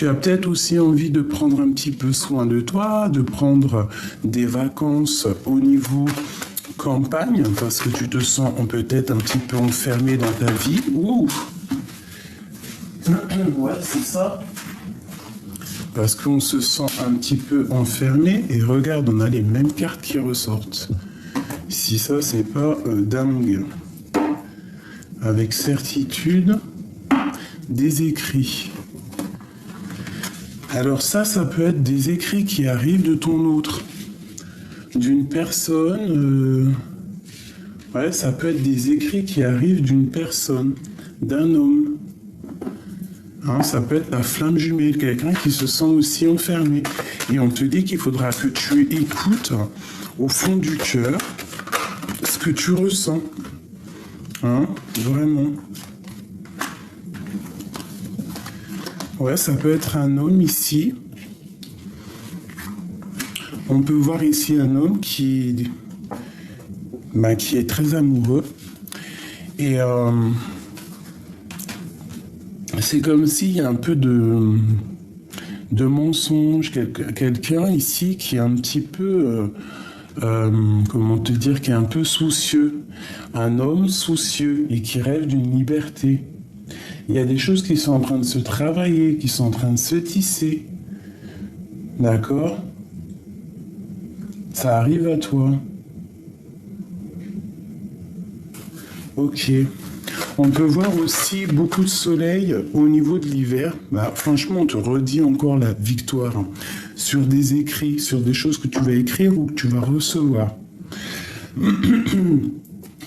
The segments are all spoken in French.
Tu as peut-être aussi envie de prendre un petit peu soin de toi, de prendre des vacances au niveau campagne, parce que tu te sens peut-être un petit peu enfermé dans ta vie. Ouh. Ouais, c'est ça. Parce qu'on se sent un petit peu enfermé. Et regarde, on a les mêmes cartes qui ressortent. Si ça, c'est pas dingue. Avec certitude, des écrits. Alors ça peut être des écrits qui arrivent de ton autre. D'une personne... Ouais, ça peut être des écrits qui arrivent d'une personne, d'un homme. Hein, ça peut être la flamme jumelle, quelqu'un qui se sent aussi enfermé. Et on te dit qu'il faudra que tu écoutes au fond du cœur ce que tu ressens. Hein, vraiment. Ouais, ça peut être un homme ici. On peut voir ici un homme qui est très amoureux. Et c'est comme s'il y a un peu de mensonge. Quelqu'un ici qui est un petit peu, comment te dire, qui est un peu soucieux. Un homme soucieux et qui rêve d'une liberté. Il y a des choses qui sont en train de se travailler, qui sont en train de se tisser. D'accord ? Ça arrive à toi. Ok. On peut voir aussi beaucoup de soleil au niveau de l'hiver. Bah, franchement, on te redit encore la victoire sur des écrits, sur des choses que tu vas écrire ou que tu vas recevoir.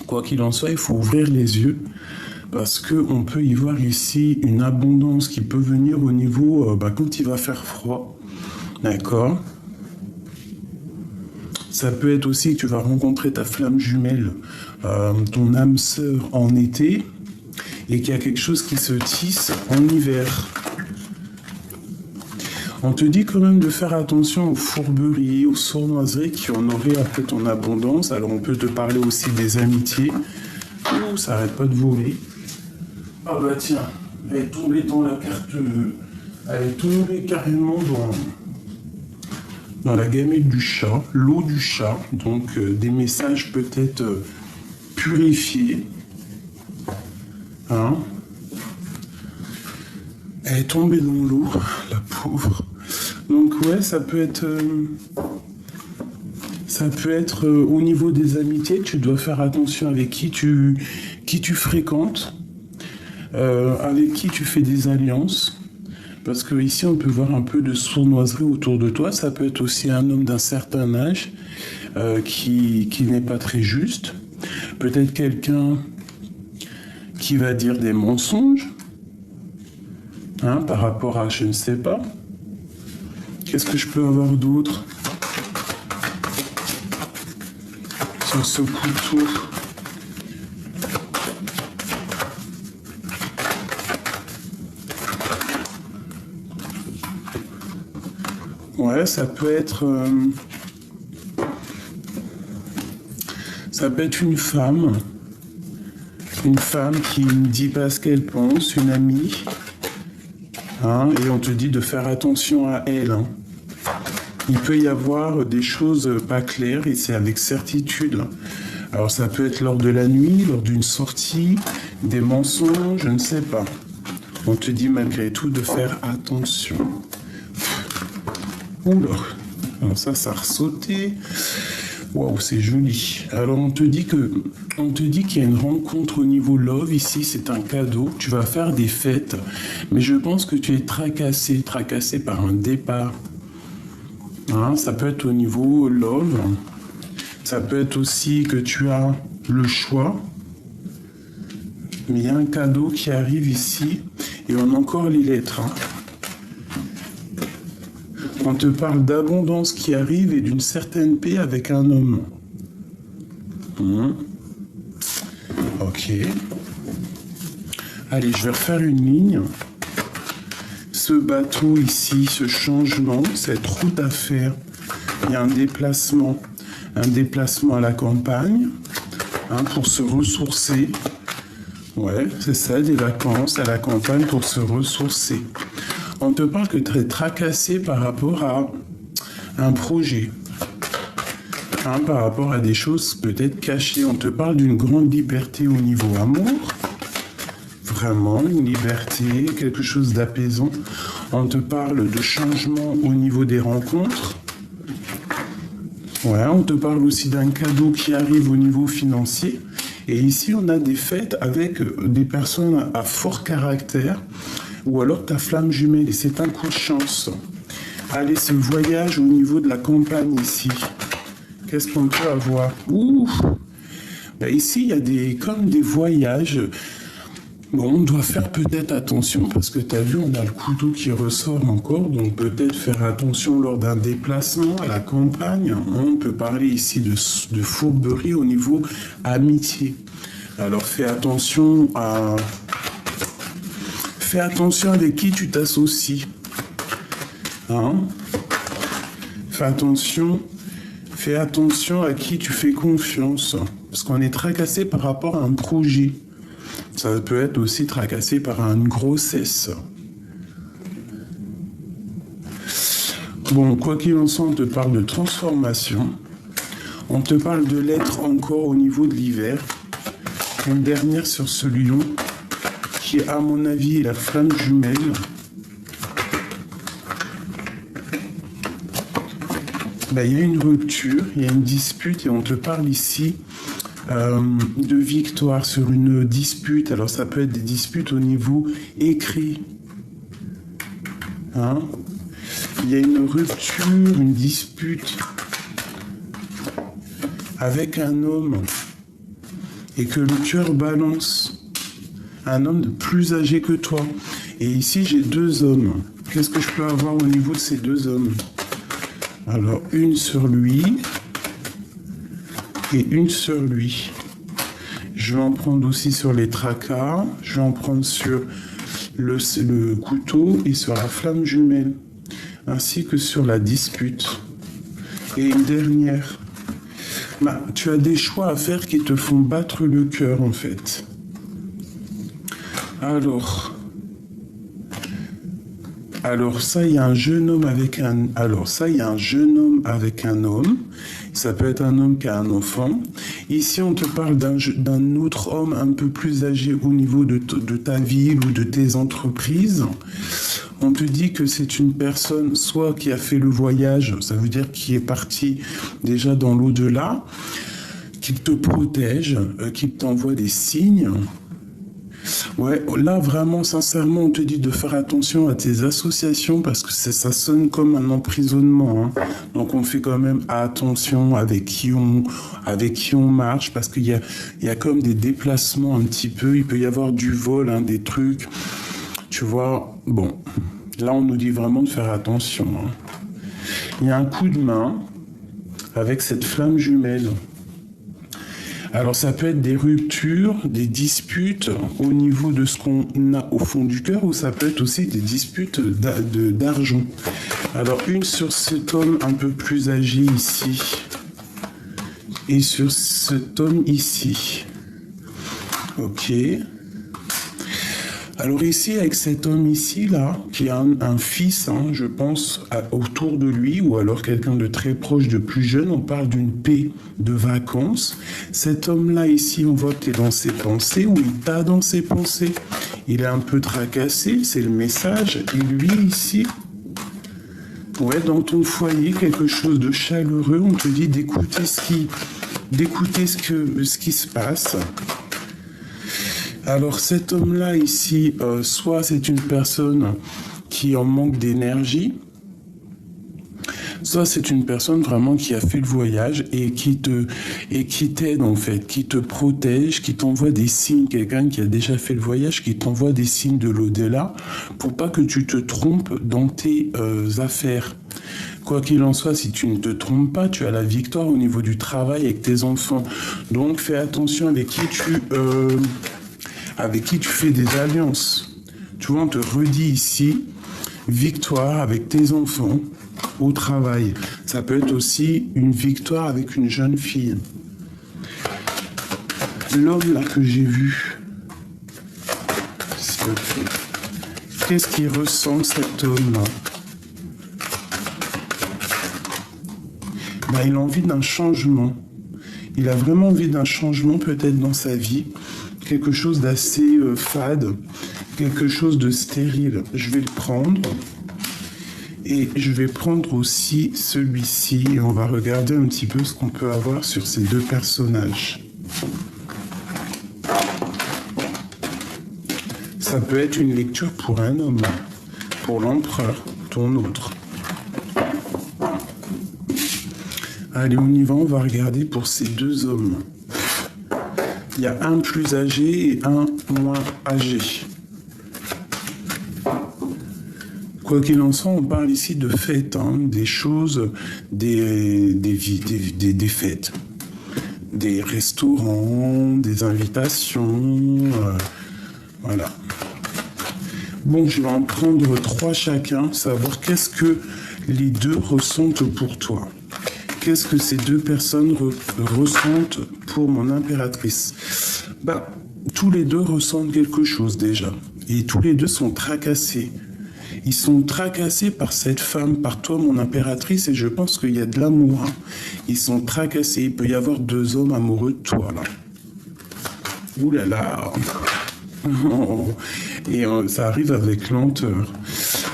Quoi qu'il en soit, il faut ouvrir les yeux parce qu'on peut y voir ici une abondance qui peut venir au niveau quand il va faire froid. D'accord ? Ça peut être aussi que tu vas rencontrer ta flamme jumelle, ton âme sœur en été, et qu'il y a quelque chose qui se tisse en hiver. On te dit quand même de faire attention aux fourberies, aux sournoiseries qui en auraient un peu en abondance. Alors on peut te parler aussi des amitiés. Ouh, ça arrête pas de voler. Ah bah tiens, elle est tombée dans la carte... Elle est tombée carrément dans la gamelle du chat, l'eau du chat. Donc des messages peut-être purifiés. Hein? Elle est tombée dans l'eau, la pauvre. Donc ouais, ça peut être au niveau des amitiés. Tu dois faire attention avec qui tu fréquentes, avec qui tu fais des alliances. Parce que ici on peut voir un peu de sournoiserie autour de toi. Ça peut être aussi un homme d'un certain âge qui n'est pas très juste. Peut-être quelqu'un qui va dire des mensonges, hein, par rapport à je ne sais pas. Qu'est-ce que je peux avoir d'autre sur ce couteau? Ouais, ça peut être une femme. Une femme qui ne dit pas ce qu'elle pense, une amie, hein, et on te dit de faire attention à elle. Hein. Il peut y avoir des choses pas claires et c'est avec certitude. Alors ça peut être lors de la nuit, lors d'une sortie, des mensonges, je ne sais pas. On te dit malgré tout de faire attention. Oula, alors ça a ressauté. Waouh, c'est joli. Alors on te dit qu'il y a une rencontre au niveau love ici, c'est un cadeau. Tu vas faire des fêtes, mais je pense que tu es tracassé par un départ. Hein, ça peut être au niveau love. Ça peut être aussi que tu as le choix. Mais il y a un cadeau qui arrive ici et on a encore les lettres. Hein. On te parle d'abondance qui arrive et d'une certaine paix avec un homme. Ok. Allez, je vais refaire une ligne. Ce bateau ici, ce changement, cette route à faire, il y a un déplacement à la campagne, hein, pour se ressourcer. Ouais, c'est ça, des vacances à la campagne pour se ressourcer. On te parle que tu es tracassé par rapport à un projet. Hein, par rapport à des choses peut-être cachées. On te parle d'une grande liberté au niveau amour. Vraiment, une liberté, quelque chose d'apaisant. On te parle de changement au niveau des rencontres. Ouais, on te parle aussi d'un cadeau qui arrive au niveau financier. Et ici, on a des fêtes avec des personnes à fort caractère. Ou alors ta flamme jumelle. Et c'est un coup de chance. Allez, ce voyage au niveau de la campagne ici. Qu'est-ce qu'on peut avoir? Ouh! Ben ici, il y a comme des voyages. Bon, on doit faire peut-être attention parce que tu as vu, on a le couteau qui ressort encore. Donc peut-être faire attention lors d'un déplacement à la campagne. On peut parler ici de fourberie au niveau amitié. Alors fais attention avec qui tu t'associes. Hein? Fais attention à qui tu fais confiance. Parce qu'on est tracassé par rapport à un projet. Ça peut être aussi tracassé par une grossesse. Bon, quoi qu'il en soit, on te parle de transformation. On te parle de l'être encore au niveau de l'hiver. Une dernière sur ce lion, qui à mon avis est la flamme jumelle. Il y a une rupture, il y a une dispute et on te parle ici de victoire sur une dispute. Alors ça peut être des disputes au niveau écrit. Hein? Il y a une rupture, une dispute avec un homme et que le cœur balance. Un homme de plus âgé que toi. Et ici j'ai 2 hommes. Qu'est-ce que je peux avoir au niveau de ces 2 hommes? Alors, une sur lui et une sur lui. Je vais en prendre aussi sur les tracas. Je vais en prendre sur le couteau et sur la flamme jumelle. Ainsi que sur la dispute. Et une dernière. Tu as des choix à faire qui te font battre le cœur, en fait. Alors ça, il y a un jeune homme avec un... Alors ça, il y a un jeune homme avec un homme. Ça peut être un homme qui a un enfant. Ici, on te parle d'un autre homme un peu plus âgé au niveau de ta ville ou de tes entreprises. On te dit que c'est une personne soit qui a fait le voyage, ça veut dire qui est parti déjà dans l'au-delà, qui te protège, qui t'envoie des signes. Ouais, là vraiment sincèrement on te dit de faire attention à tes associations parce que ça sonne comme un emprisonnement. Hein. Donc on fait quand même attention avec qui on marche parce qu'il y a comme des déplacements un petit peu. Il peut y avoir du vol, hein, des trucs. Tu vois, bon, là on nous dit vraiment de faire attention. Hein. Il y a un coup de main avec cette flamme jumelle. Alors ça peut être des ruptures, des disputes au niveau de ce qu'on a au fond du cœur ou ça peut être aussi des disputes d'argent. Alors une sur cet homme un peu plus âgé ici et sur cet homme ici. Ok. Alors ici, avec cet homme ici, là, qui a un fils, hein, je pense, autour de lui, ou alors quelqu'un de très proche, de plus jeune, on parle d'une paix de vacances. Cet homme-là ici, on voit qu'il est dans ses pensées, ou il t'a dans ses pensées. Il est un peu tracassé, c'est le message. Et lui ici, ouais, dans ton foyer, quelque chose de chaleureux, on te dit d'écouter ce qui se passe. Alors cet homme-là ici, soit c'est une personne qui en manque d'énergie, soit c'est une personne vraiment qui a fait le voyage et qui t'aide en fait, qui te protège, qui t'envoie des signes, quelqu'un qui a déjà fait le voyage, qui t'envoie des signes de l'au-delà pour pas que tu te trompes dans tes affaires. Quoi qu'il en soit, si tu ne te trompes pas, tu as la victoire au niveau du travail avec tes enfants. Donc fais attention avec qui tu fais des alliances. Tu vois, on te redit ici, victoire avec tes enfants au travail. Ça peut être aussi une victoire avec une jeune fille. L'homme là que j'ai vu, s'il te plaît. Qu'est-ce qu'il ressent, cet homme-là? Ben, il a envie d'un changement. Il a vraiment envie d'un changement peut-être dans sa vie. Quelque chose d'assez fade, quelque chose de stérile. Je vais le prendre. Et je vais prendre aussi celui-ci. Et on va regarder un petit peu ce qu'on peut avoir sur ces deux personnages. Ça peut être une lecture pour un homme, pour l'empereur, ton autre. Allez, on y va, on va regarder pour ces deux hommes. Il y a un plus âgé et un moins âgé. Quoi qu'il en soit, on parle ici de fêtes, hein, des choses, des fêtes. Des restaurants, des invitations, voilà. Bon, je vais en prendre 3 chacun, savoir qu'est-ce que les deux ressentent pour toi. Qu'est-ce que ces deux personnes ressentent pour mon impératrice? Bah, tous les deux ressentent quelque chose déjà. Et tous les deux sont tracassés. Ils sont tracassés par cette femme, par toi, mon impératrice, et je pense qu'il y a de l'amour. Hein. Ils sont tracassés. Il peut y avoir 2 hommes amoureux de toi, là. Ouh là là. Et ça arrive avec lenteur.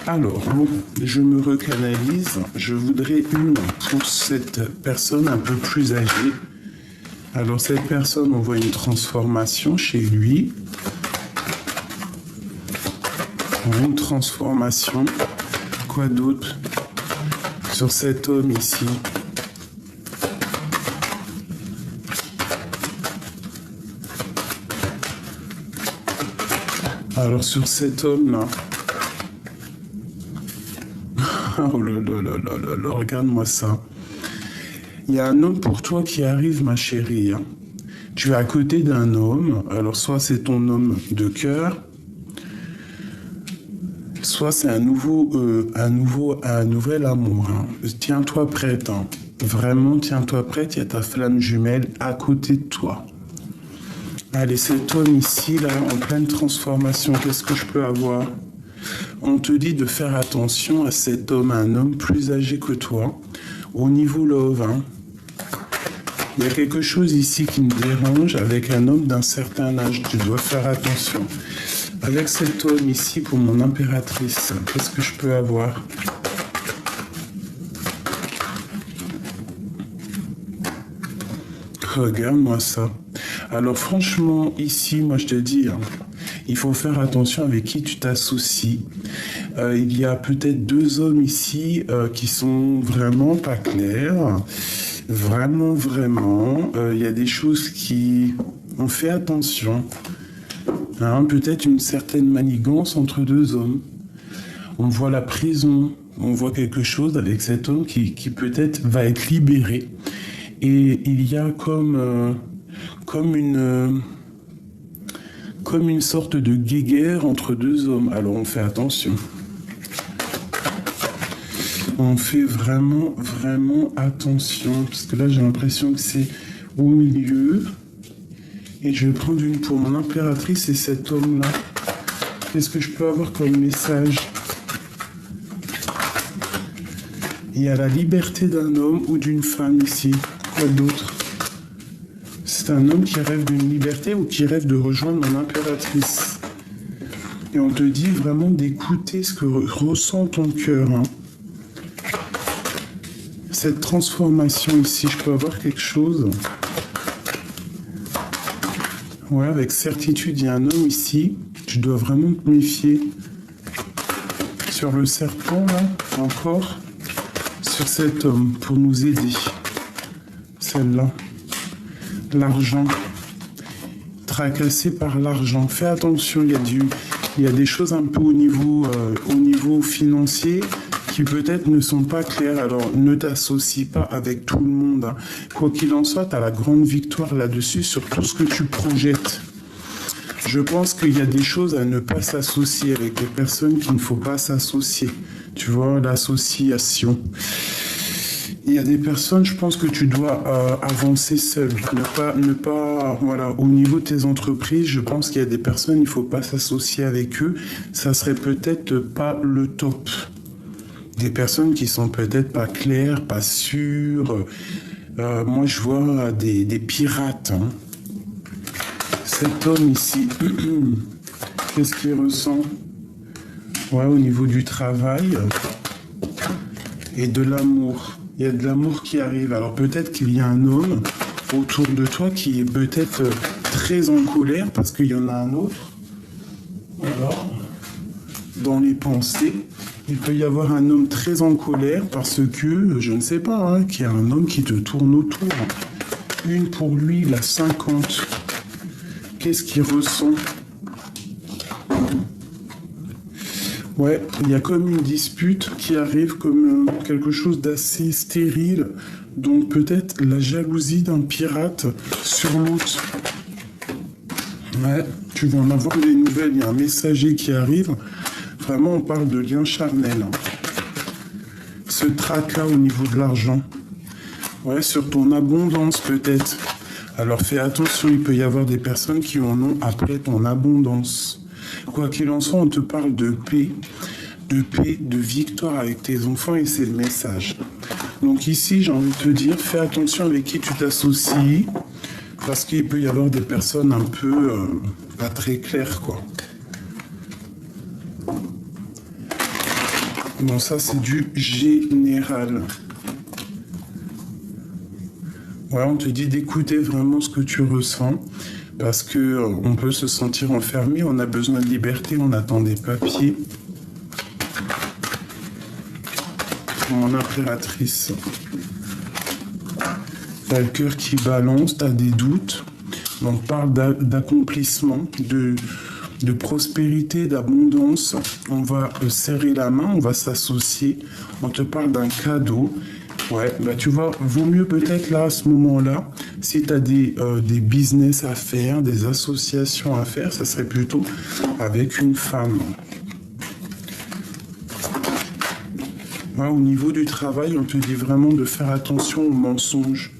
Alors, bon, je me recanalise. Je voudrais une pour cette personne un peu plus âgée. Alors, cette personne, on voit une transformation chez lui. Une transformation. Quoi d'autre sur cet homme ici? Alors, sur cet homme-là... Oh là là là là là là, regarde-moi ça. Il y a un homme pour toi qui arrive, ma chérie. Hein. Tu es à côté d'un homme. Alors, soit c'est ton homme de cœur, soit c'est un nouvel amour. Hein. Tiens-toi prête. Hein. Vraiment, tiens-toi prête. Il y a ta flamme jumelle à côté de toi. Allez, cet homme ici, là, en pleine transformation, qu'est-ce que je peux avoir? On te dit de faire attention à cet homme, un homme plus âgé que toi, au niveau love. Hein. Il y a quelque chose ici qui me dérange avec un homme d'un certain âge. Tu dois faire attention. Avec cet homme ici, pour mon impératrice, qu'est-ce que je peux avoir? Regarde-moi ça. Alors franchement, ici, moi je te dis... Hein, il faut faire attention avec qui tu t'associes. Il y a peut-être 2 hommes ici qui sont vraiment pas clairs. Vraiment. Il y a des choses qui... On fait attention. Hein, peut-être une certaine manigance entre 2 hommes. On voit la prison. On voit quelque chose avec cet homme qui peut-être va être libéré. Et il y a comme une sorte de guéguerre entre 2 hommes. Alors on fait attention. On fait vraiment attention. Parce que là j'ai l'impression que c'est au milieu. Et je vais prendre une pour mon impératrice et cet homme-là. Qu'est-ce que je peux avoir comme message? Il y a la liberté d'un homme ou d'une femme ici. Quoi d'autre? C'est un homme qui rêve d'une liberté ou qui rêve de rejoindre mon impératrice. Et on te dit vraiment d'écouter ce que ressent ton cœur. Hein. Cette transformation ici, je peux avoir quelque chose. Ouais, avec certitude, il y a un homme ici. Tu dois vraiment te méfier. Sur le serpent, là, encore. Sur cet homme, pour nous aider. Celle-là. L'argent, tracassé par l'argent. Fais attention, il y a des choses un peu au niveau financier qui peut-être ne sont pas claires. Alors ne t'associe pas avec tout le monde. Hein. Quoi qu'il en soit, tu as la grande victoire là-dessus sur tout ce que tu projettes. Je pense qu'il y a des choses à ne pas s'associer avec des personnes qu'il ne faut pas s'associer. Tu vois, l'association. Il y a des personnes, je pense que tu dois avancer seul. Ne pas, voilà, au niveau de tes entreprises, je pense qu'il y a des personnes, il ne faut pas s'associer avec eux. Ça serait peut-être pas le top. Des personnes qui sont peut-être pas claires, pas sûres. Moi, je vois des pirates. Hein. Cet homme ici, qu'est-ce qu'il ressent? Ouais, au niveau du travail et de l'amour. Il y a de l'amour qui arrive. Alors peut-être qu'il y a un homme autour de toi qui est peut-être très en colère parce qu'il y en a un autre. Alors, dans les pensées, il peut y avoir un homme très en colère parce que, je ne sais pas, hein, qu'il y a un homme qui te tourne autour. Une pour lui, la 50. Qu'est-ce qu'il ressent? Ouais, il y a comme une dispute qui arrive comme quelque chose d'assez stérile. Donc peut-être la jalousie d'un pirate sur l'autre. Ouais, tu vas en avoir des nouvelles. Il y a un messager qui arrive. Vraiment, on parle de lien charnel. Hein. Ce tracas au niveau de l'argent. Ouais, sur ton abondance peut-être. Alors fais attention, il peut y avoir des personnes qui en ont après ton abondance. Quoi qu'il en soit, on te parle de paix, de victoire avec tes enfants et c'est le message. Donc ici, j'ai envie de te dire, fais attention avec qui tu t'associes parce qu'il peut y avoir des personnes un peu pas très claires, quoi. Bon, ça, c'est du général. Ouais, on te dit d'écouter vraiment ce que tu ressens. Parce que on peut se sentir enfermé, on a besoin de liberté, on attend des papiers. Mon impératrice. T'as le cœur qui balance, t'as des doutes. On parle d'accomplissement, de prospérité, d'abondance. On va serrer la main, on va s'associer. On te parle d'un cadeau. Ouais, bah tu vois, vaut mieux peut-être là, à ce moment-là, si tu as des business à faire, des associations à faire, ça serait plutôt avec une femme. Ouais, au niveau du travail, on te dit vraiment de faire attention aux mensonges.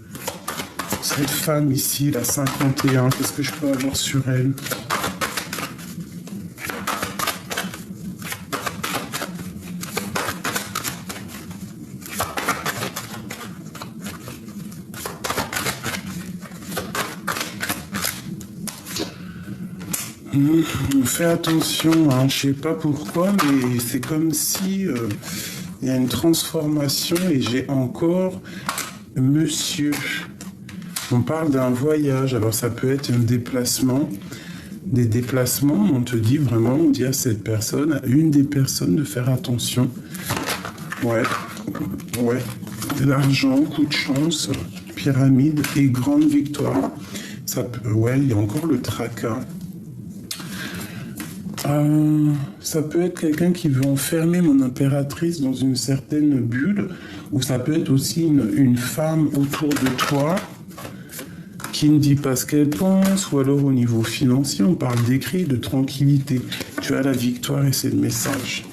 Cette femme ici, la 51, qu'est-ce que je peux avoir sur elle? Fais attention, hein, je sais pas pourquoi, mais c'est comme si il y a une transformation et j'ai encore monsieur. On parle d'un voyage, alors ça peut être un déplacement, des déplacements, on te dit vraiment, on dit à cette personne, à une des personnes de faire attention. Ouais, de l'argent, coup de chance, pyramide et grande victoire. Ça peut, ouais, il y a encore le tracas. Ça peut être quelqu'un qui veut enfermer mon impératrice dans une certaine bulle, ou ça peut être aussi une femme autour de toi qui ne dit pas ce qu'elle pense, ou alors au niveau financier, on parle d'écrit, de tranquillité. Tu as la victoire et c'est le message.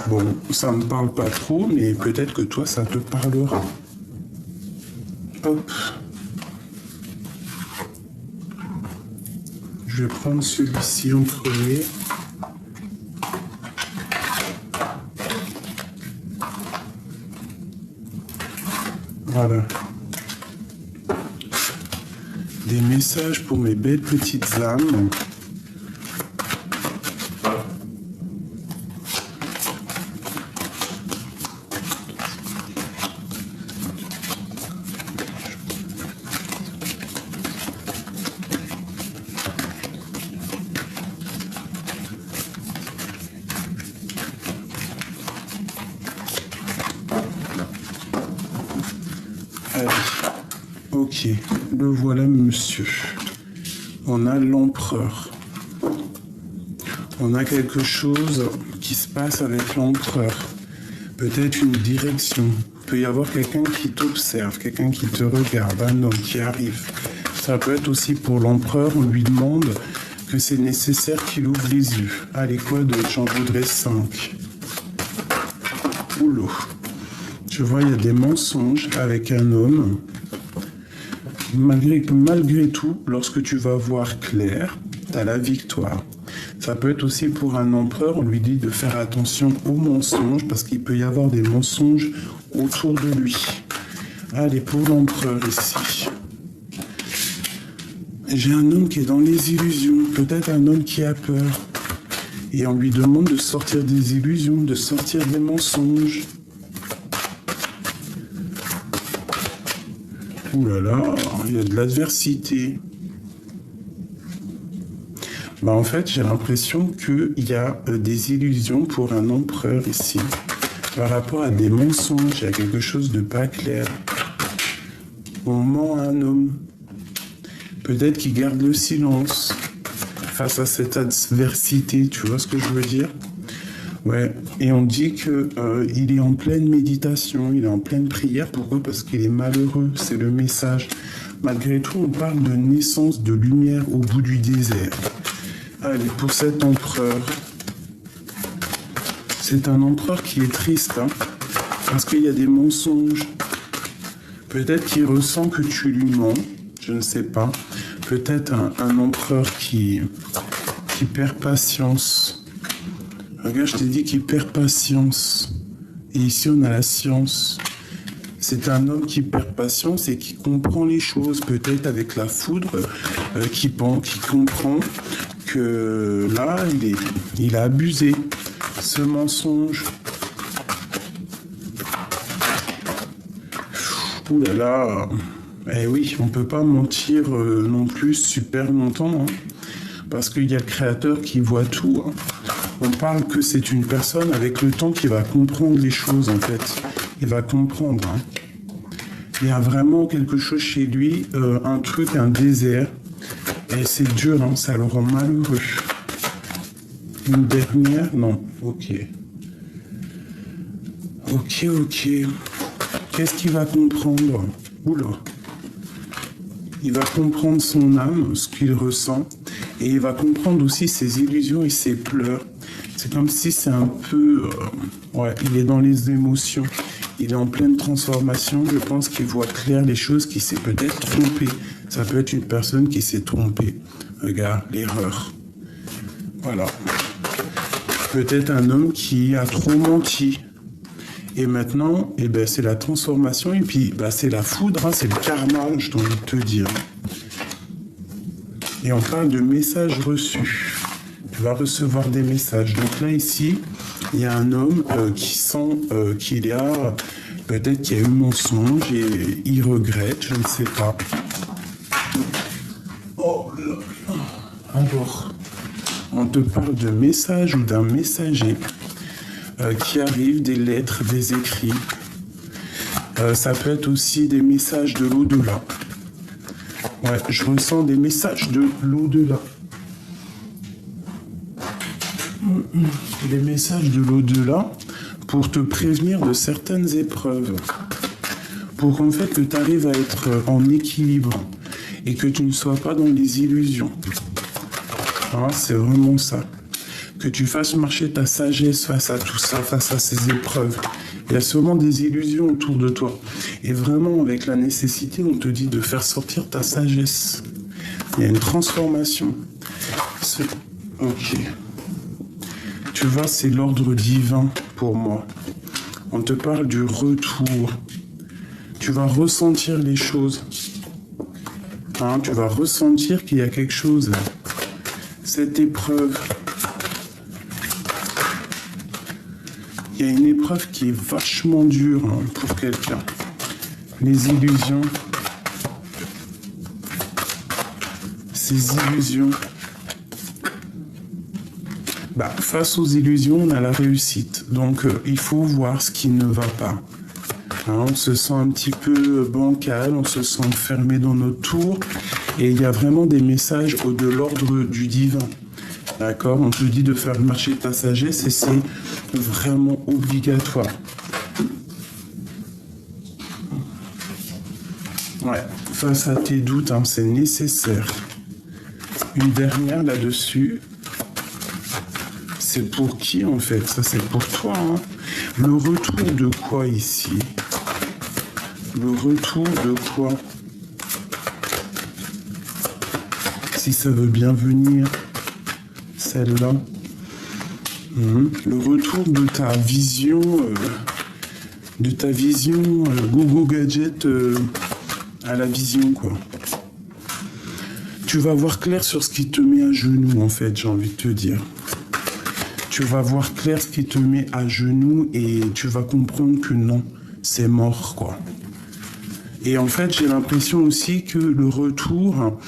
Bon, ça me parle pas trop, mais peut-être que toi, ça te parlera. Hop. Je vais prendre celui-ci en premier. Voilà. Des messages pour mes belles petites âmes. Allez, ok, le voilà monsieur. On a l'empereur. On a quelque chose qui se passe avec l'empereur. Peut-être une direction. Il peut y avoir quelqu'un qui t'observe, quelqu'un qui te regarde, un homme qui arrive. Ça peut être aussi pour l'empereur, on lui demande que c'est nécessaire qu'il ouvre les yeux. Allez, quoi d'autre? J'en voudrais 5. Oulou. Tu vois, il y a des mensonges avec un homme. Malgré tout, lorsque tu vas voir clair, tu as la victoire. Ça peut être aussi pour un empereur, on lui dit de faire attention aux mensonges, parce qu'il peut y avoir des mensonges autour de lui. Allez, pour l'empereur ici. J'ai un homme qui est dans les illusions, peut-être un homme qui a peur. Et on lui demande de sortir des illusions, de sortir des mensonges. Ouh là là, il y a de l'adversité. Bah en fait, j'ai l'impression qu'il y a des illusions pour un empereur ici. Par rapport à des mensonges, il y a quelque chose de pas clair. On ment à un homme. Peut-être qu'il garde le silence face à cette adversité, tu vois ce que je veux dire? Ouais, et on dit que il est en pleine méditation, il est en pleine prière. Pourquoi? Parce qu'il est malheureux, c'est le message. Malgré tout, on parle de naissance de lumière au bout du désert. Allez, pour cet empereur, c'est un empereur qui est triste, hein, parce qu'il y a des mensonges. Peut-être qu'il ressent que tu lui mens, je ne sais pas. Peut-être un empereur qui perd patience. Regarde, je t'ai dit qu'il perd patience. Et ici, on a la science. C'est un homme qui perd patience et qui comprend les choses, peut-être avec la foudre, qui comprend que là, il a abusé. Ce mensonge. Ouh là là. Eh oui, on peut pas mentir non plus super longtemps, hein, parce qu'il y a le créateur qui voit tout. Hein. On parle que c'est une personne avec le temps qui va comprendre les choses, en fait. Il va comprendre. Hein. Il y a vraiment quelque chose chez lui, un truc, un désert. Et c'est dur, hein, ça le rend malheureux. Une dernière? Non. Ok. Ok. Qu'est-ce qu'il va comprendre? Oula. Il va comprendre son âme, ce qu'il ressent. Et il va comprendre aussi ses illusions et ses pleurs. C'est comme si c'est un peu... il est dans les émotions. Il est en pleine transformation. Je pense qu'il voit clair les choses, qu'il s'est peut-être trompé. Ça peut être une personne qui s'est trompée. Regarde, l'erreur. Voilà. Peut-être un homme qui a trop menti. Et maintenant, c'est la transformation. Et puis, c'est la foudre, hein, c'est le karma, je dois te dire. Et on parle de messages reçus. Tu vas recevoir des messages. Donc là, ici, il y a un homme qui sent qu'il y a... Peut-être qu'il y a eu mensonge et il regrette, je ne sais pas. Oh là là. Alors, on te parle de message ou d'un messager qui arrive, des lettres, des écrits. Ça peut être aussi des messages de l'au-delà. Ouais, je ressens des messages de l'au-delà. Les messages de l'au-delà pour te prévenir de certaines épreuves. Pour qu'en fait que tu arrives à être en équilibre et que tu ne sois pas dans les illusions. Ah, c'est vraiment ça. Que tu fasses marcher ta sagesse face à tout ça, face à ces épreuves. Il y a souvent des illusions autour de toi. Et vraiment, avec la nécessité, on te dit de faire sortir ta sagesse. Il y a une transformation. Ok. Tu vois, c'est l'ordre divin pour moi. On te parle du retour. Tu vas ressentir les choses. Hein, tu vas ressentir qu'il y a quelque chose. Cette épreuve. Il y a une épreuve qui est vachement dure pour quelqu'un. Les illusions. Ces illusions. Face aux illusions, on a la réussite. Donc, il faut voir ce qui ne va pas. Hein, on se sent un petit peu bancal, on se sent fermé dans notre tour. Et il y a vraiment des messages de l'ordre du divin. D'accord? On te dit de faire marcher ta sagesse et c'est vraiment obligatoire. Ouais, face à tes doutes, hein, c'est nécessaire. Une dernière là-dessus. C'est pour qui en fait? Ça c'est pour toi. Hein. Le retour de quoi ici? Le retour de quoi? Si ça veut bien venir, celle-là. Le retour de ta vision, Google Gadget à la vision, quoi. Tu vas voir clair sur ce qui te met à genoux, en fait, j'ai envie de te dire. Tu vas voir clair ce qui te met à genoux et tu vas comprendre que non, c'est mort, quoi. Et en fait, j'ai l'impression aussi que le retour,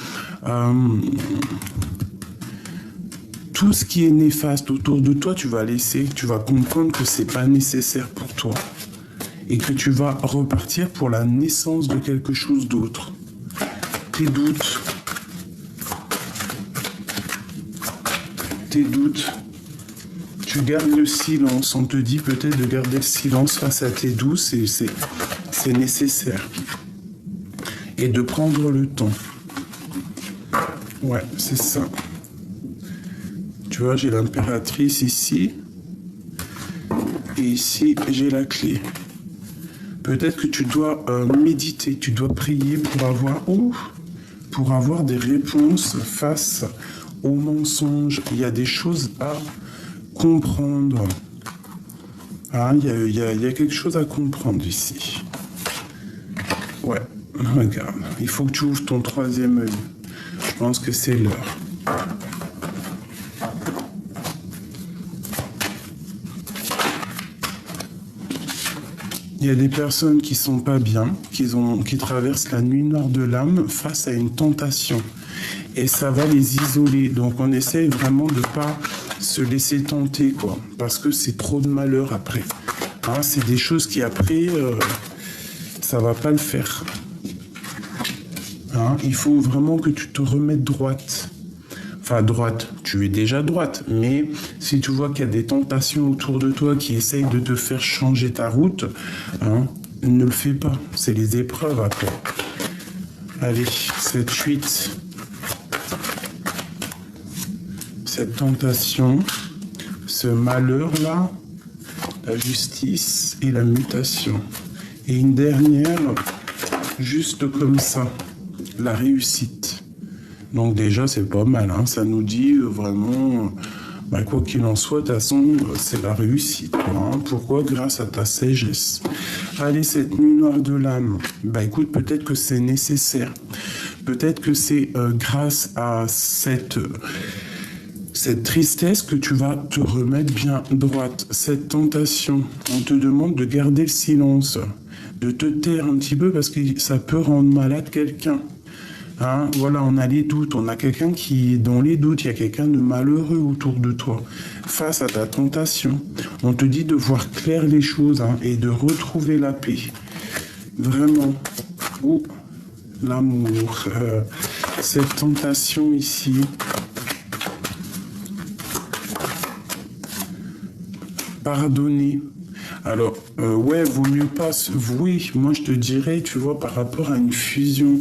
tout ce qui est néfaste autour de toi, tu vas laisser, tu vas comprendre que c'est pas nécessaire pour toi. Et que tu vas repartir pour la naissance de quelque chose d'autre. Tes doutes. Tu gardes le silence. On te dit peut-être de garder le silence face à tes doutes, c'est nécessaire. Et de prendre le temps. Ouais, c'est ça. Tu vois, j'ai l'impératrice ici. Et ici, j'ai la clé. Peut-être que tu dois méditer, tu dois prier pour avoir des réponses face aux mensonges. Il y a des choses à comprendre. Ah, il y a quelque chose à comprendre ici. Ouais, regarde. Il faut que tu ouvres ton troisième œil. Je pense que c'est l'heure. Il y a des personnes qui sont pas bien, qui traversent la nuit noire de l'âme face à une tentation. Et ça va les isoler. Donc on essaye vraiment de pas se laisser tenter, quoi. Parce que c'est trop de malheur après. Hein, c'est des choses qui après, ça va pas le faire. Hein, il faut vraiment que tu te remettes droite. Enfin, droite, tu es déjà droite, mais si tu vois qu'il y a des tentations autour de toi qui essayent de te faire changer ta route, hein, ne le fais pas. C'est les épreuves après. Allez, cette fuite, cette tentation, ce malheur-là, la justice et la mutation. Et une dernière, juste comme ça, la réussite. Donc déjà, c'est pas mal, hein. Ça nous dit vraiment, quoi qu'il en soit, de toute façon, c'est la réussite. Hein. Pourquoi? Grâce à ta sagesse. Allez, cette nuit noire de l'âme, écoute, peut-être que c'est nécessaire. Peut-être que c'est grâce à cette tristesse que tu vas te remettre bien droite. Cette tentation, on te demande de garder le silence, de te taire un petit peu parce que ça peut rendre malade quelqu'un. Hein, voilà, on a les doutes, on a quelqu'un qui est dans les doutes, il y a quelqu'un de malheureux autour de toi. Face à ta tentation, on te dit de voir clair les choses, hein, et de retrouver la paix. Vraiment. Oh, l'amour. Cette tentation ici. Pardonner. Alors, vaut mieux pas... Oui, moi je te dirais, tu vois, par rapport à une fusion...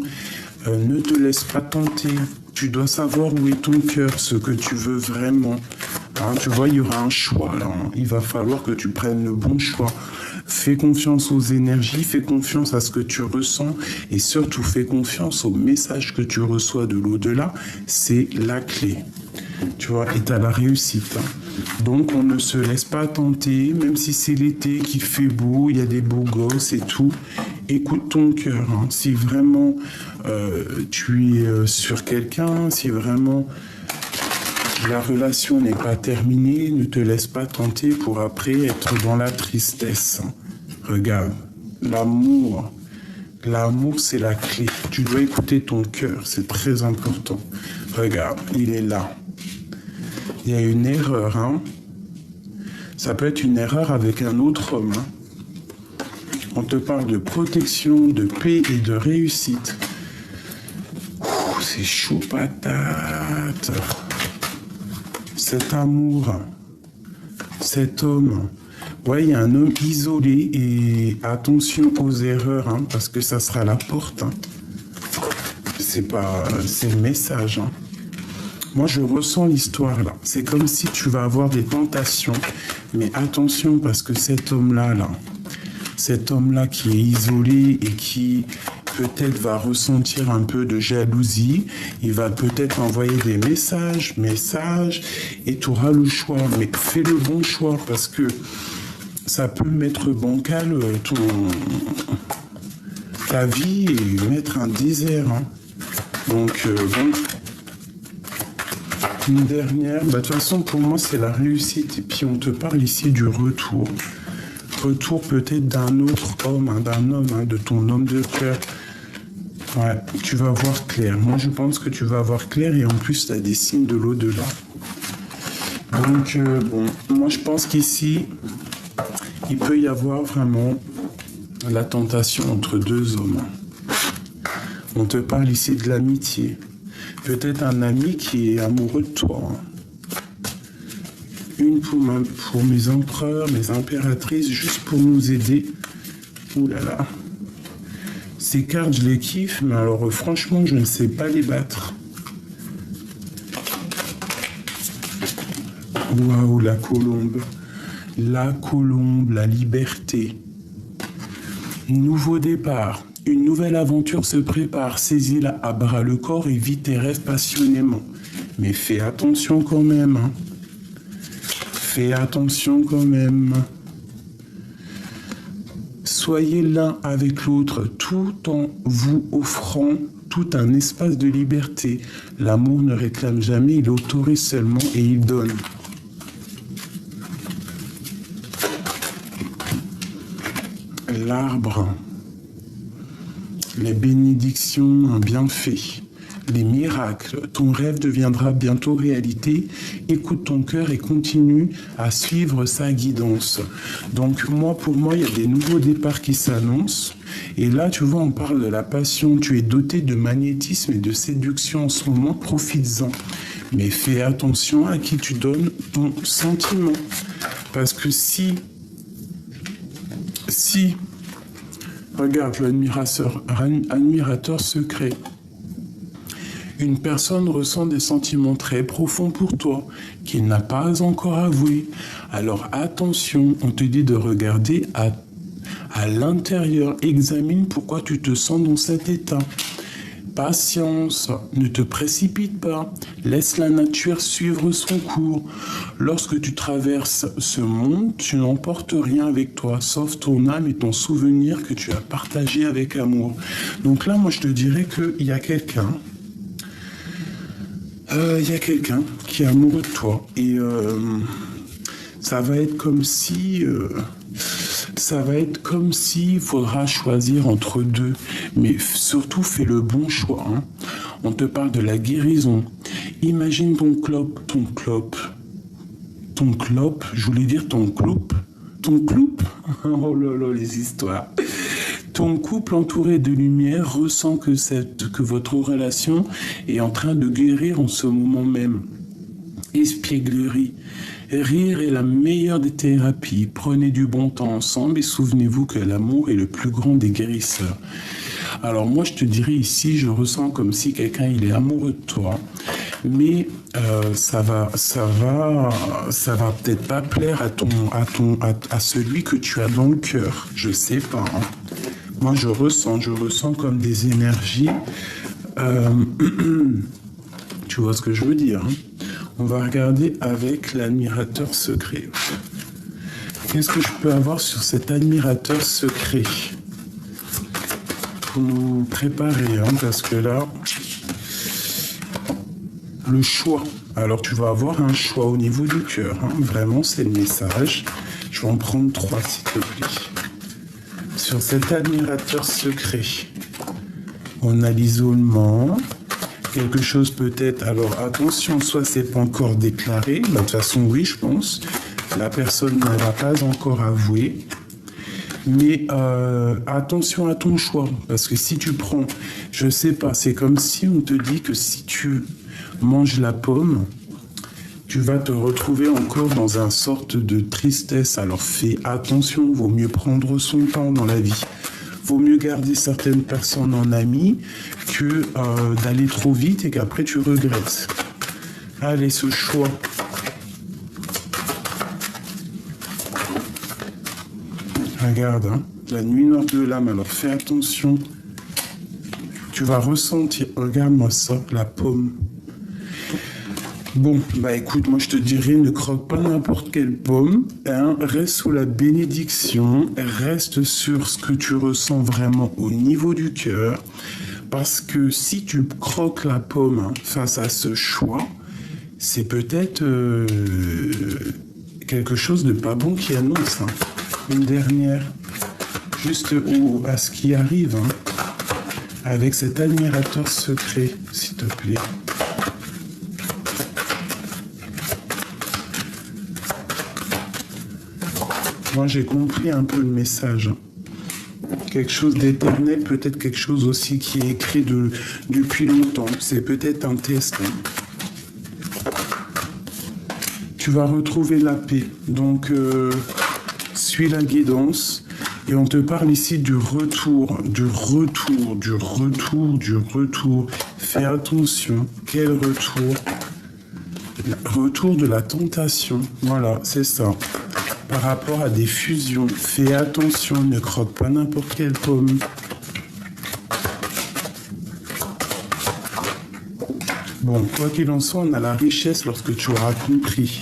ne te laisse pas tenter. Tu dois savoir où est ton cœur, ce que tu veux vraiment. Hein, tu vois, il y aura un choix là. Il va falloir que tu prennes le bon choix. Fais confiance aux énergies, fais confiance à ce que tu ressens et surtout fais confiance au message que tu reçois de l'au-delà. C'est la clé. Tu vois, et t'as la réussite. Hein. Donc, on ne se laisse pas tenter, même si c'est l'été, qu'il fait beau, il y a des beaux gosses et tout. Écoute ton cœur. Hein. Si vraiment tu es sur quelqu'un, si vraiment la relation n'est pas terminée, ne te laisse pas tenter pour après être dans la tristesse. Hein. Regarde, l'amour. L'amour, c'est la clé. Tu dois écouter ton cœur, c'est très important. Regarde, il est là. Il y a une erreur, hein. Ça peut être une erreur avec un autre homme. Hein. On te parle de protection, de paix et de réussite. Ouh, c'est chaud patate. Cet amour, cet homme. Ouais, il y a un homme isolé et attention aux erreurs, hein, parce que ça sera la porte. Hein. C'est le message. Hein. Moi, je ressens l'histoire là. C'est comme si tu vas avoir des tentations, mais attention parce que cet homme-là, cet homme-là qui est isolé et qui peut-être va ressentir un peu de jalousie. Il va peut-être envoyer des messages, et tu auras le choix. Mais fais le bon choix parce que ça peut mettre bancal ta vie et mettre un désert. Hein. Donc, bon. Une dernière, de toute façon, pour moi, c'est la réussite. Et puis, on te parle ici du retour. Retour peut-être d'un autre homme, d'un homme, de ton homme de cœur. Ouais, tu vas voir clair. Moi, je pense que tu vas voir clair et en plus, tu as des signes de l'au-delà. Donc, bon, moi, je pense qu'ici, il peut y avoir vraiment la tentation entre deux hommes. On te parle ici de l'amitié. Peut-être un ami qui est amoureux de toi. Une pour mes empereurs, mes impératrices, juste pour nous aider. Ouh là là. Ces cartes, je les kiffe, mais alors franchement, je ne sais pas les battre. Waouh, la colombe. La colombe, la liberté. Nouveau départ. Une nouvelle aventure se prépare. Saisis-la à bras le corps et vis tes rêves passionnément. Mais fais attention quand même. Hein. Fais attention quand même. Soyez l'un avec l'autre tout en vous offrant tout un espace de liberté. L'amour ne réclame jamais, il autorise seulement et il donne. L'arbre. Les bénédictions, un bienfait, les miracles, ton rêve deviendra bientôt réalité. Écoute ton cœur et continue à suivre sa guidance. Donc pour moi, il y a des nouveaux départs qui s'annoncent. Et là, tu vois, on parle de la passion. Tu es doté de magnétisme et de séduction en ce moment, profites-en. Mais fais attention à qui tu donnes ton sentiment. Parce que si regarde, l'admirateur secret. Une personne ressent des sentiments très profonds pour toi, qu'il n'a pas encore avoués. Alors attention, on te dit de regarder à l'intérieur. Examine pourquoi tu te sens dans cet état. Patience, ne te précipite pas, laisse la nature suivre son cours. Lorsque tu traverses ce monde, tu n'emportes rien avec toi, sauf ton âme et ton souvenir que tu as partagé avec amour. Donc là, moi, je te dirais qu'il y a quelqu'un. Qui est amoureux de toi. Et ça va être comme si... il faudra choisir entre deux. Mais surtout, fais le bon choix. Hein. On te parle de la guérison. Imagine ton clope, je voulais dire ton cloupe. Oh là là, les histoires. Ton couple entouré de lumière ressent que votre relation est en train de guérir en ce moment même. Espièglerie. Rire est la meilleure des thérapies. Prenez du bon temps ensemble et souvenez-vous que l'amour est le plus grand des guérisseurs. Alors moi, je te dirais ici, je ressens comme si quelqu'un il est amoureux de toi, mais ça va peut-être pas plaire à celui que tu as dans le cœur. Je sais pas. Hein. Moi, je ressens comme des énergies. Tu vois ce que je veux dire, hein? On va regarder avec l'admirateur secret. Qu'est-ce que je peux avoir sur cet admirateur secret pour nous préparer, hein, parce que là, le choix. Alors, tu vas avoir un choix au niveau du cœur. Hein. Vraiment, c'est le message. Je vais en prendre 3, s'il te plaît. Sur cet admirateur secret, on a l'isolement. Quelque chose peut-être, alors attention, soit c'est pas encore déclaré, de toute façon oui je pense, la personne ne va pas encore avouer, mais attention à ton choix, parce que si tu prends, je sais pas, c'est comme si on te dit que si tu manges la pomme, tu vas te retrouver encore dans une sorte de tristesse, alors fais attention, vaut mieux prendre son temps dans la vie. Vaut mieux garder certaines personnes en amis que d'aller trop vite et qu'après tu regrettes. Allez, ce choix. Regarde, hein, la nuit noire de l'âme, alors fais attention. Tu vas ressentir, regarde-moi ça, la paume. Bon, bah écoute, moi je te dirais, ne croque pas n'importe quelle pomme, hein, reste sous la bénédiction, reste sur ce que tu ressens vraiment au niveau du cœur, parce que si tu croques la pomme hein, face à ce choix, c'est peut-être quelque chose de pas bon qui annonce. Hein. Une dernière, juste à ce qui arrive, hein, avec cet admirateur secret, s'il te plaît. Moi, j'ai compris un peu le message. Quelque chose d'éternel, peut-être quelque chose aussi qui est écrit depuis longtemps. C'est peut-être un test. Tu vas retrouver la paix. Donc, suis la guidance. Et on te parle ici du retour. Fais attention. Quel retour? Retour de la tentation. Voilà, c'est ça. Par rapport à des fusions, fais attention, ne croque pas n'importe quelle pomme. Bon, quoi qu'il en soit, on a la richesse lorsque tu auras compris.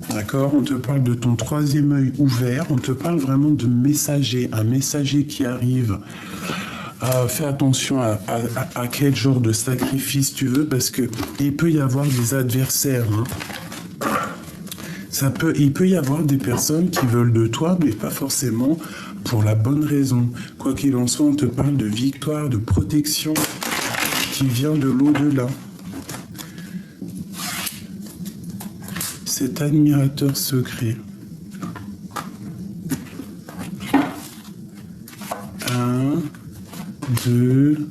D'accord? On te parle de ton troisième œil ouvert, on te parle vraiment de messager, un messager qui arrive. Fais attention à quel genre de sacrifice tu veux, parce que il peut y avoir des adversaires, hein. Il peut y avoir des personnes qui veulent de toi, mais pas forcément pour la bonne raison. Quoi qu'il en soit, on te parle de victoire, de protection qui vient de l'au-delà. Cet admirateur secret. 1, 2,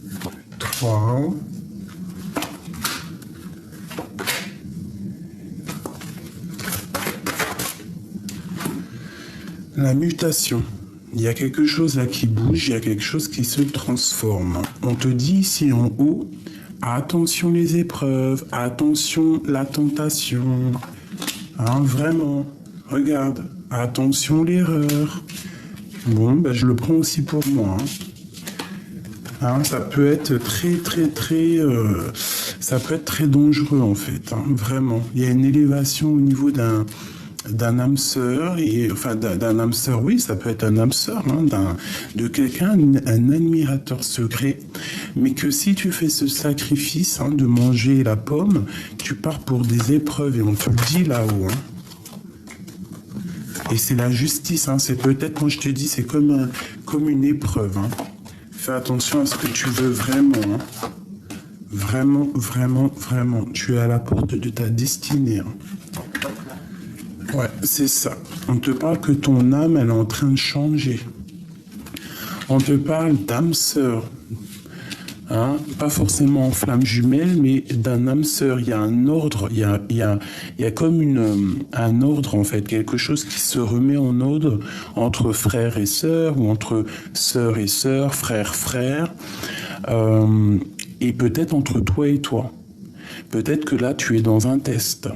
3... La mutation. Il y a quelque chose là qui bouge, il y a quelque chose qui se transforme. On te dit ici en haut, attention les épreuves, attention la tentation. Hein, vraiment, regarde, attention l'erreur. Bon, ben, je le prends aussi pour moi. Hein, ça peut être ça peut être très dangereux en fait, hein, vraiment. Il y a une élévation au niveau d'un âme sœur, d'un âme sœur, oui, ça peut être un âme sœur, hein, de quelqu'un, un admirateur secret, mais que si tu fais ce sacrifice hein, de manger la pomme, tu pars pour des épreuves, et on te le dit là-haut. Hein. Et c'est la justice, hein, c'est peut-être, quand je te dis, c'est comme une épreuve. Hein. Fais attention à ce que tu veux vraiment. Hein. Vraiment, vraiment, vraiment. Tu es à la porte de ta destinée. Hein. Ouais, c'est ça. On te parle que ton âme, elle est en train de changer. On te parle d'âme sœur. Hein, pas forcément en flamme jumelle, mais d'un âme sœur. Il y a un ordre, il y a comme un ordre, en fait, quelque chose qui se remet en ordre entre frères et sœurs, ou entre sœurs et sœurs, frères, et peut-être entre toi et toi. Peut-être que là, tu es dans un test.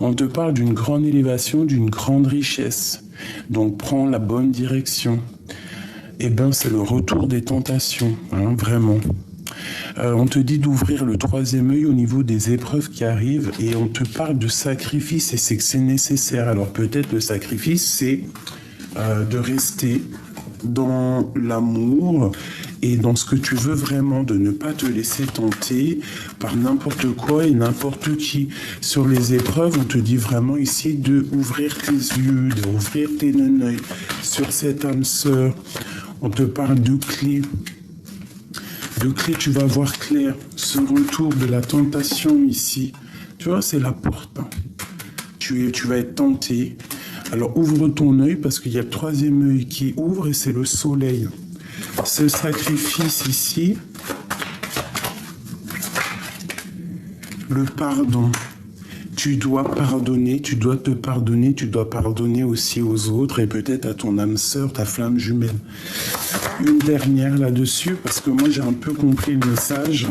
On te parle d'une grande élévation, d'une grande richesse. Donc, prends la bonne direction. Eh bien, c'est le retour des tentations, hein, vraiment. On te dit d'ouvrir le troisième œil au niveau des épreuves qui arrivent et on te parle de sacrifice et c'est que c'est nécessaire. Alors, peut-être le sacrifice, c'est de rester dans l'amour et dans ce que tu veux vraiment, de ne pas te laisser tenter par n'importe quoi et n'importe qui. Sur les épreuves, on te dit vraiment ici d'ouvrir tes yeux, d'ouvrir tes œils sur cette âme sœur. On te parle de clés. De clés, tu vas voir clair. Ce retour de la tentation ici, tu vois, c'est la porte. Hein. Tu vas être tenté. Alors ouvre ton œil parce qu'il y a le troisième œil qui ouvre et c'est le soleil. Ce sacrifice ici, le pardon. Tu dois pardonner, tu dois te pardonner, tu dois pardonner aussi aux autres et peut-être à ton âme sœur, ta flamme jumelle. Une dernière là-dessus parce que moi j'ai un peu compris le message.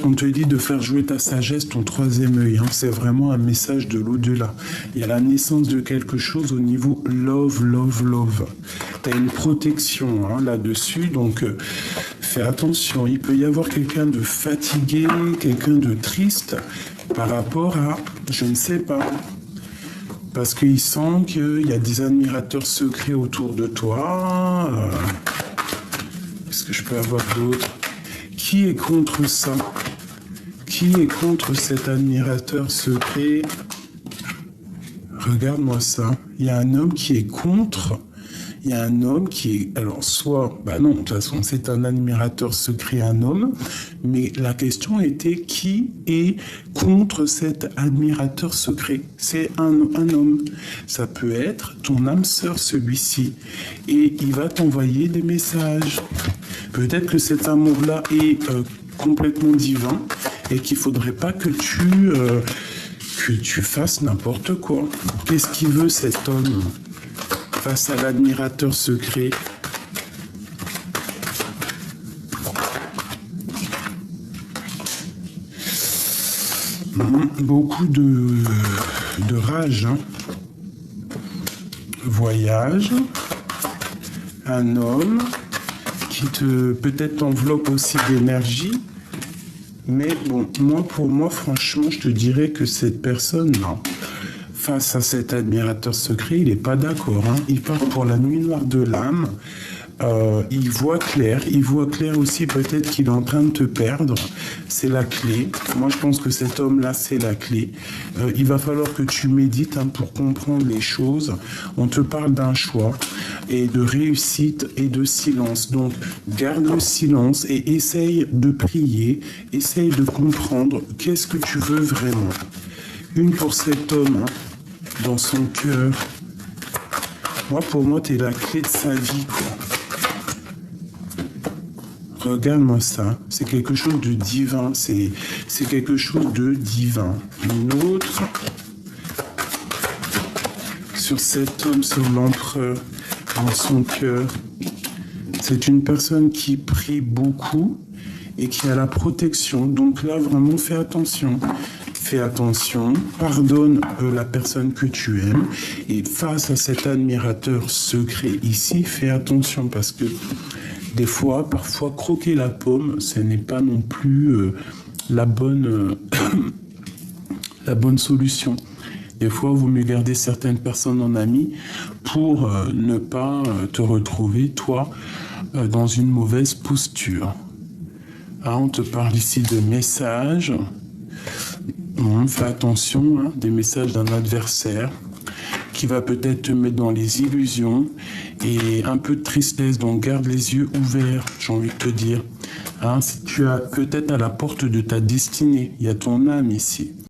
on te dit de faire jouer ta sagesse, ton troisième œil. Hein. C'est vraiment un message de l'au-delà. Il y a la naissance de quelque chose au niveau love, love, love. Tu as une protection hein, là-dessus, donc fais attention. Il peut y avoir quelqu'un de fatigué, quelqu'un de triste par rapport à, je ne sais pas, parce qu'il sent qu'il y a des admirateurs secrets autour de toi. Qu'est-ce que je peux avoir d'autre? Qui est contre ça? Qui est contre cet admirateur secret? Regarde-moi ça. Il y a un homme qui est contre. Il y a un homme qui est... Alors, soit... Bah non, de toute façon, c'est un admirateur secret, un homme. Mais la question était qui est contre cet admirateur secret? C'est un homme. Ça peut être ton âme sœur, celui-ci. Et il va t'envoyer des messages. Peut-être que cet amour-là est complètement divin et qu'il ne faudrait pas que tu fasses n'importe quoi. Qu'est-ce qu'il veut, cet homme face à l'admirateur secret? Beaucoup de rage. Hein. Voyage. Un homme qui peut-être t'enveloppe aussi d'énergie. Mais bon, pour moi, franchement, je te dirais que cette personne, non. Face à cet admirateur secret, il n'est pas d'accord. Hein. Il part pour la nuit noire de l'âme. Il voit clair aussi peut-être qu'il est en train de te perdre. C'est la clé. Moi, je pense que cet homme-là, c'est la clé. Il va falloir que tu médites hein, pour comprendre les choses. On te parle d'un choix et de réussite et de silence. Donc, garde le silence et essaye de prier. Essaye de comprendre qu'est-ce que tu veux vraiment. Une pour cet homme, hein, dans son cœur. Moi, pour moi, tu es la clé de sa vie, quoi. Regarde-moi ça, c'est quelque chose de divin, c'est quelque chose de divin. Une autre, sur cet homme, sur l'empereur, dans son cœur. C'est une personne qui prie beaucoup et qui a la protection. Donc là, vraiment, fais attention. Fais attention, pardonne la personne que tu aimes. Et face à cet admirateur secret ici, fais attention parce que des fois, parfois, croquer la pomme, ce n'est pas non plus la bonne solution. Des fois, il vaut mieux garder certaines personnes en amis pour ne pas te retrouver, toi, dans une mauvaise posture. Ah, on te parle ici de messages. Fais attention, hein, des messages d'un adversaire qui va peut-être te mettre dans les illusions et un peu de tristesse, donc garde les yeux ouverts, j'ai envie de te dire. Hein, si tu as peut-être à la porte de ta destinée, il y a ton âme ici.